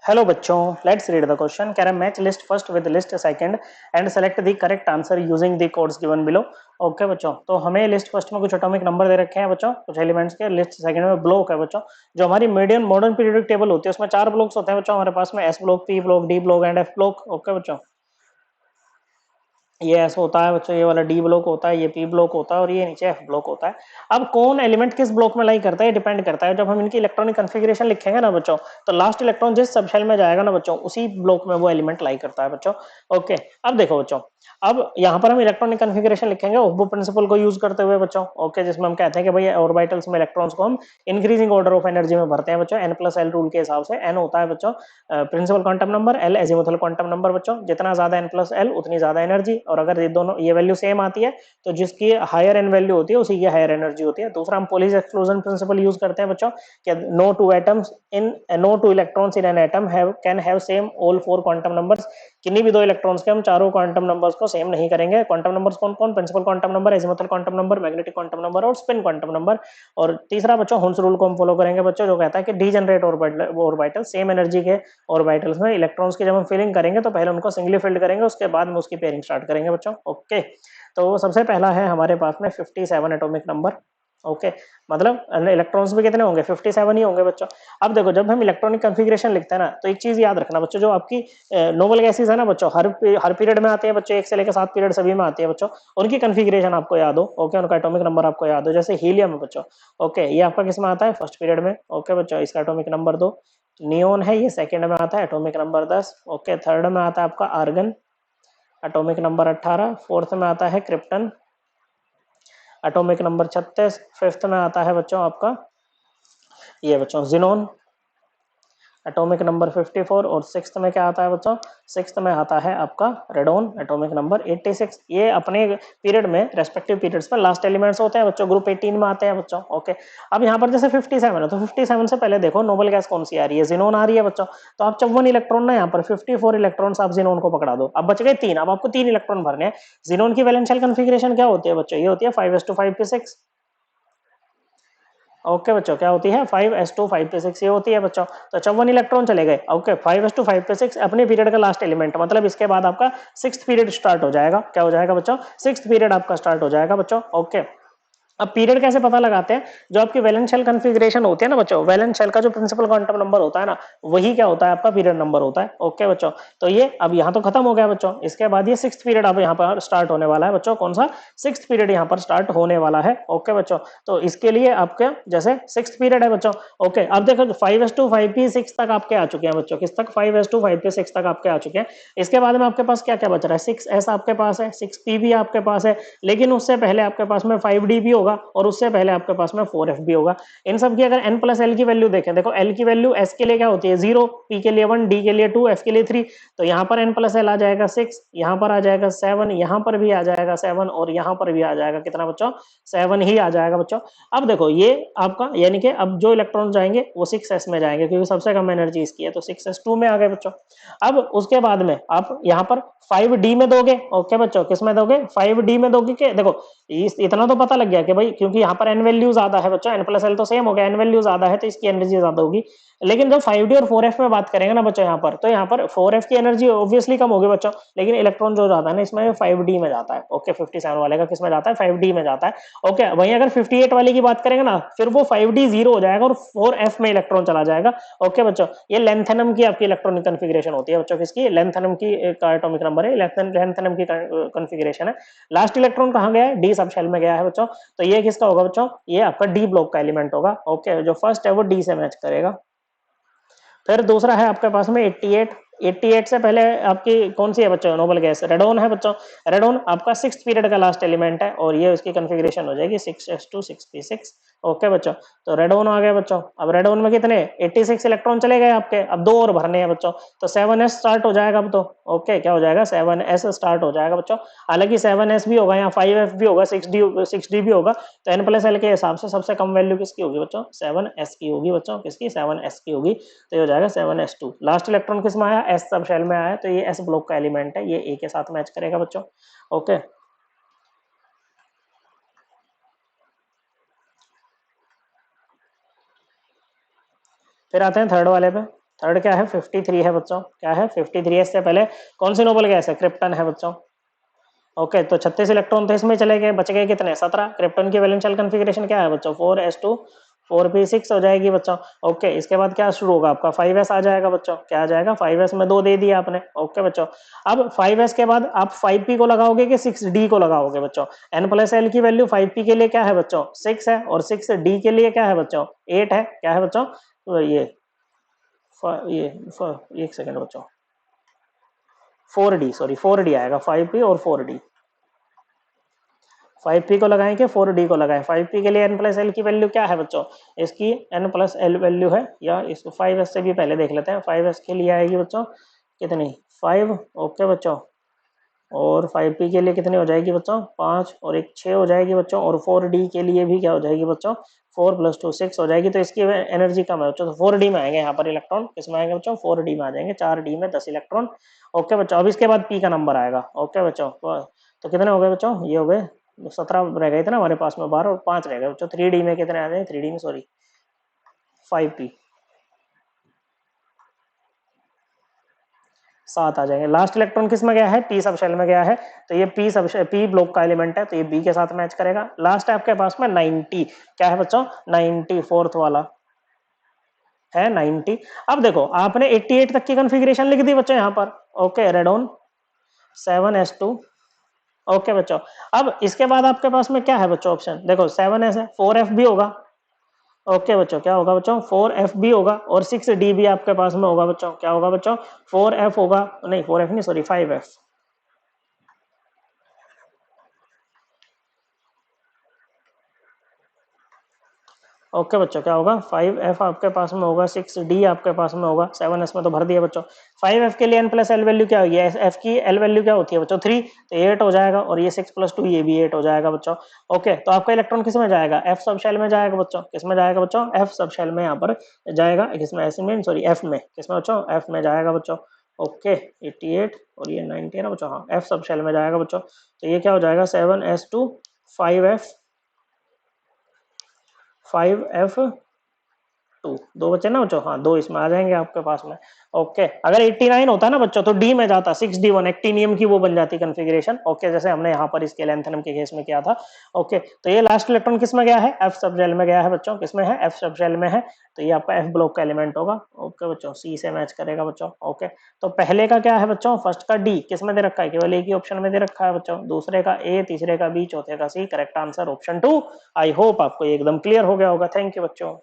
Hello बच्चों, let's read the question. कह रहा है match list first with list second and select the correct answer using the codes given below. Okay बच्चों, तो हमें list first में कुछ एटॉमिक नंबर दे रखे हैं बच्चों, कुछ एलिमेंट्स के। लिस्ट सेकंड में ब्लॉक है बच्चों। जो हमारी मीडियन मॉडर्न पीरियोडिक टेबल होती है उसमें 4 ब्लॉक्स होते हैं बच्चों हमारे पास में, S block, P block, D block and F block. Okay बच्चों, ये एस होता है बच्चों, ये वाला डी ब्लॉक होता है, ये पी ब्लॉक होता है और ये नीचे एफ ब्लॉक होता है। अब कौन एलिमेंट किस ब्लॉक में लाई करता है डिपेंड करता है। जब हम इनकी इलेक्ट्रॉनिक कॉन्फ़िगरेशन लिखेंगे ना बच्चों, तो लास्ट इलेक्ट्रॉन जिस सब शेल में जाएगा ना बच्चों, उसी ब्लॉक में वो एलिमेंट लाई करता है बच्चों। ओके, अब देखो बच्चों, अब यहाँ पर हम इलेक्ट्रॉनिक कॉन्फ़िगरेशन लिखेंगे ओहबो प्रिंसिपल को यूज करते हुए बच्चों। ओके, जिसमें हम कहते हैं कि भाई ऑर्बिटल्स में इलेक्ट्रॉन्स को हम इंक्रीजिंग ऑर्डर ऑफ एनर्जी में भरते हैं बच्चों, एन प्लस एल रूल के हिसाब से। एन होता है बच्चों principal quantum number, l azimuthal quantum number बच्चों। जितना ज्यादा एन प्लस एल उतनी ज्यादा एनर्जी, और अगर ये दोनों ये वैल्यू सेम आती है तो जिसकी हायर एन वैल्यू होती है उसी की हायर एनर्जी होती है। दूसरा हम पोलिस एक्सक्लूजन प्रिंसिपल यूज करते हैं बच्चों कि no two atoms in no two electrons in an atom can have same all four quantum numbers. किन्हीं भी दो इलेक्ट्रॉन्स के हम चारों क्वांटम नंबर्स को सेम नहीं करेंगे। क्वांटम नंबर्स कौन कौन? Principal quantum number, azimuthal quantum number, magnetic quantum number और स्पिन क्वांटम नंबर। और तीसरा बच्चों हुन्स रूल को हम फॉलो करेंगे बच्चों, जो कहता है कि डीजेनरेट ऑर्बिटल सेम एनर्जी के ऑर्बिटल्स में इलेक्ट्रॉन्स की जब हम फिलिंग करेंगे तो पहले उनको सिंगली फिल्ड करेंगे, उसके बाद में उसकी पेयरिंग स्टार्ट करेंगे बच्चों। ओके, तो सबसे पहला है हमारे पास में 57 एटॉमिक नंबर। ओके, मतलब इलेक्ट्रॉन्स भी कितने होंगे? 57 ही होंगे बच्चों। अब देखो, जब हम इलेक्ट्रॉनिक कॉन्फ़िगरेशन लिखते हैं ना, तो एक चीज याद रखना बच्चों, जो आपकी नोबल गैसेस है ना बच्चों, हर पीरियड में आते हैं बच्चों, 1 से लेकर 7 पीरियड सभी में आती है बच्चों। उनकी कॉन्फ़िगरेशन आपको याद हो, ओके, उनका एटॉमिक नंबर आपको याद हो। जैसे हीलियम है बच्चों, ओके, ये आपका किस में आता है? फर्स्ट पीरियड में। ओके बच्चों, इसका एटॉमिक नंबर 2। नियोन है, ये सेकंड में आता है, एटॉमिक नंबर 10। ओके, थर्ड में आता है आपका आर्गन, एटॉमिक नंबर 18। फोर्थ में आता है क्रिप्टन, एटॉमिक नंबर 36। फिफ्थ में आता है बच्चों आपका ये बच्चों जिनोन, एटॉमिक नंबर 54। और सिक्स्थ में क्या आता है बच्चों? सिक्स्थ में आता है आपका रेडोन, एटॉमिक नंबर 86। ये अपने पीरियड में रेस्पेक्टिव पीरियड्स पर लास्ट एलिमेंट्स होते हैं बच्चों, ग्रुप 18 में आते हैं बच्चों। ओके, अब यहाँ पर जैसे 57 है तो 57 से पहले देखो नोबल गैस कौन सी आ रही है? जिनोन आ रही है बच्चों। तो आप 54 इलेक्ट्रॉन ना यहाँ पर 54 इलेक्ट्रॉन आप जिनोन को पकड़ा दो। अब बच गए 3, अब आपको 3 इलेक्ट्रॉन भरने हैं। जिनोन की वैलेंशियल कॉन्फ़िगरेशन क्या होती है बच्चों? ये होती है 5s2 5p6। ओके बच्चों, क्या होती है? 5s2 5p6 ये होती है बच्चों। तो 54 इलेक्ट्रॉन चले गए। ओके, 5s2 5p6 अपने पीरियड का लास्ट एलिमेंट, मतलब इसके बाद आपका सिक्स्थ पीरियड स्टार्ट हो जाएगा। क्या हो जाएगा बच्चों? सिक्स्थ पीरियड आपका स्टार्ट हो जाएगा बच्चों। ओके, अब पीरियड कैसे पता लगाते हैं? जो आपकी वैलेंस शेल कॉन्फ़िगरेशन होती है ना बच्चों, वैलेंस शेल का जो प्रिंसिपल क्वांटम नंबर होता है ना, वही क्या होता है? आपका पीरियड नंबर होता है। ओके बच्चों, तो ये अब यहाँ तो खत्म हो गया बच्चों। इसके बाद ये सिक्स्थ पीरियड अब यहाँ पर स्टार्ट होने वाला है बच्चों। कौन सा? सिक्स्थ पीरियड यहाँ पर स्टार्ट होने वाला है। ओके बच्चों, तो इसके लिए आपके जैसे सिक्स्थ पीरियड है बच्चों। ओके, अब देखो 5s2 5p6 तक आपके आ चुके हैं बच्चों। किस तक? 5s2 5p6 तक आपके आ चुके हैं। इसके बाद में आपके पास क्या क्या बच रहा है? 6s आपके पास है, 6p भी आपके पास है, लेकिन उससे पहले आपके पास में 5d भी होगा और उससे पहले आपके पास में 4f भी होगा। इन सब की अगर n प्लस एल की वैल्यू देखें, देखो l की वैल्यू s के लिए क्या होती है? 0, p के लिए 1, d के लिए 2, f के लिए 3। तो यहाँ पर n प्लस एल आ जाएगा 6, यहाँ पर आ जाएगा 7, यहाँ पर भी आ जाएगा 7 और यहाँ पर भी आ जाएगा कितना बच्चों? 7 ही आ जाएगा बच्चों। अब देखो ये आपका, यानी कि अब जो इलेक्ट्रॉन जाएंगे वो 6s में जाएंगे, क्योंकि सबसे कम एनर्जी इसकी है, तो 6s2 में आ गए बच्चों। अब उसके बाद में आप यहाँ पर 5d में दोगे। ओके बच्चों, किस में दोगे? 5d में दोगे। कि देखो इतना तो पता लग गया कि भाई, क्योंकि यहाँ पर एन वैल्यू ज्यादा है बच्चों, एन प्लस एल तो सेम हो गया, एन वैल्यू ज्यादा है तो इसकी एनर्जी ज्यादा होगी। लेकिन जब 5d और 4f में बात करेंगे ना बच्चों यहाँ पर, तो यहाँ पर 4f की एनर्जी ऑब्वियसली कम होगी बच्चों, लेकिन इलेक्ट्रॉन जो जाता है ना इसमें 5d में जाता है। ओके, 57 वाले का किस में जाता है? 5d में जाता है। ओके, वहीं अगर 58 वाले की बात करेंगे ना, फिर वो 5d 0 हो जाएगा और 4f में इलेक्ट्रॉन चला जाएगा। ओके बच्चों, ये लेंथेनम की आपकी इलेक्ट्रॉनिक कॉन्फ़िगरेशन होती है बच्चों। किसकी? लेंथेनम की एटॉमिक नंबर है, लेंथेनम की कॉन्फ़िगरेशन है। लास्ट इलेक्ट्रॉन कहाँ गया है? डी सब शेल में गया है बच्चों। तो ये किसका होगा बच्चों? ये आपका डी ब्लॉक का एलिमेंट होगा। ओके, जो फर्स्ट है वो डी से मैच करेगा। फिर दूसरा है आपके पास में 88। 88 से पहले आपकी कौन सी है बच्चों? नोबल गैस रेडोन है बच्चों। रेडोन आपका सिक्स्थ पीरियड का लास्ट एलिमेंट है और ये उसकी कॉन्फ़िगरेशन हो जाएगी 6s2 6p6। ओके बच्चों, तो रेडोन आ गया बच्चों। अब रेडोन में कितने? 86 इलेक्ट्रॉन चले गए आपके, अब 2 और भरने हैं बच्चों, तो 7s स्टार्ट हो जाएगा अब तो। ओके, क्या हो जाएगा? 7s स्टार्ट हो जाएगा बच्चों। हालांकि 7s भी होगा, यहाँ 5f भी होगा, 6d भी होगा। तो n प्लस एल के हिसाब से सबसे कम वैल्यू किसकी होगी बच्चों? 7s की होगी बच्चों। किसकी? 7s की होगी। तो ये हो जाएगा 7s2। लास्ट इलेक्ट्रॉन किस में आया? एस सब शेल में आया, तो ये एस ब्लॉक का एलिमेंट है, ये ए के साथ मैच करेगा बच्चों। ओके, फिर आते हैं थर्ड वाले पे। थर्ड क्या है 53 है बच्चों, क्या है 53 है। इससे पहले कौन सी नोबल गैस है, क्रिप्टन है बच्चों। ओके तो 36 इलेक्ट्रॉन तो इसमें चले गए, बच गए कितने 17। क्रिप्टन की वैलेंशियल कॉन्फ़िगरेशन क्या है बच्चों 4s2 4p6 हो जाएगी बच्चों। ओके इसके बाद क्या शुरू होगा आपका 5s आ जाएगा बच्चों, क्या आ जाएगा 5s में 2 दे दिया आपने। ओके बच्चों अब 5s के बाद आप 5p को लगाओगे कि 6d को लगाओगे बच्चों। n+l की वैल्यू 5p के लिए क्या है बच्चों 6 है, और 6d के लिए क्या है बच्चों 8 है, क्या है बच्चों तो ये एक सेकंड बच्चों 4d, सॉरी 4d आएगा, 5p और 4d। 5p को लगाएं कि 4d को लगाएं। 5p के लिए n+l की वैल्यू क्या है बच्चों, इसकी n+l वैल्यू है, या इसको 5s से भी पहले देख लेते हैं। 5s के लिए आएगी बच्चों कितनी 5। ओके बच्चों और 5p के लिए कितनी हो जाएगी बच्चों 5, और एक 6 हो जाएगी बच्चों, और 4d के लिए भी क्या हो जाएगी बच्चों 4 + 2 6 हो जाएगी। तो इसकी एनर्जी कम है बच्चों, तो 4d में आएंगे यहाँ पर इलेक्ट्रॉन, किसमें आएंगे बच्चों 4d में आ जाएंगे, 4d में 10 इलेक्ट्रॉन। ओके बच्चों अब इसके बाद p का नंबर आएगा। ओके बच्चों तो कितने हो गए बच्चों, ये हो गए 17 रह गए थे ना हमारे पास में, 12 और 5 रह गए बच्चों। 3d में कितने आ जाएंगे, 3d में सॉरी 5p 7 आ जाएंगे। लास्ट इलेक्ट्रॉन किस में गया है, पी सब शेल में गया है, तो ये पी सब पी ब्लॉक का एलिमेंट है, तो ये बी के साथ मैच करेगा। लास्ट है आपके पास में 90, क्या है बच्चों 90 फोर्थ वाला है 90। अब देखो आपने 88 तक की कॉन्फ़िगरेशन लिख दी बच्चों यहाँ पर। Okay radon 7s2। ओके बच्चों अब इसके बाद आपके पास में क्या है बच्चों ऑप्शन, देखो 7s है, 4f भी होगा। ओके बच्चों क्या होगा बच्चों 4f भी होगा, और 6d भी आपके पास में होगा बच्चों, क्या होगा बच्चों 4f होगा, नहीं 4f नहीं सॉरी 5f। ओके बच्चों क्या होगा 5f आपके पास में होगा, 6d आपके पास में होगा, 7s में तो भर दिया बच्चों। 5f के लिए n+l वैल्यू क्या होगी, f की l वैल्यू क्या होती है बच्चों 3, तो 8 हो जाएगा, और ये 6 + 2 ये भी 8 हो जाएगा बच्चों। ओके तो आपका इलेक्ट्रॉन किस में जाएगा, f सब शेल में जाएगा बच्चों, किस में जाएगा बच्चों f सब शेल में यहाँ पर जाएगा, किसमें s में सॉरी f में, किसमें बच्चों f में जाएगा बच्चों। ओके 88 और ये 90 है ना बच्चों, हाँ f सब शेल में जाएगा बच्चों। तो ये क्या हो जाएगा 7s2 5f 5f2, दो बच्चे ना बच्चों, हाँ दो इसमें आ जाएंगे आपके पास में। ओके अगर 89 होता ना बच्चों तो डी में जाता, 6d1 एक्टिनियम की वो बन जाती कॉन्फ़िगरेशन। ओके जैसे हमने यहाँ पर इसके लैंथनम के केस में किया था। ओके तो ये लास्ट इलेक्ट्रॉन किस में गया है, एफ सब शेल में गया है बच्चों, किस में है एफ सब शेल में है, तो ये आपका एफ ब्लॉक का एलिमेंट होगा। ओके बच्चों सी से मैच करेगा बच्चों। ओके तो पहले का क्या है बच्चों, फर्स्ट का डी किस में दे रखा है, केवल एक ही ऑप्शन में दे रखा है बच्चों, दूसरे का ए, तीसरे का बी, चौथे का C, correct answer option 2। I hope आपको ये एकदम क्लियर हो गया होगा। थैंक यू बच्चों।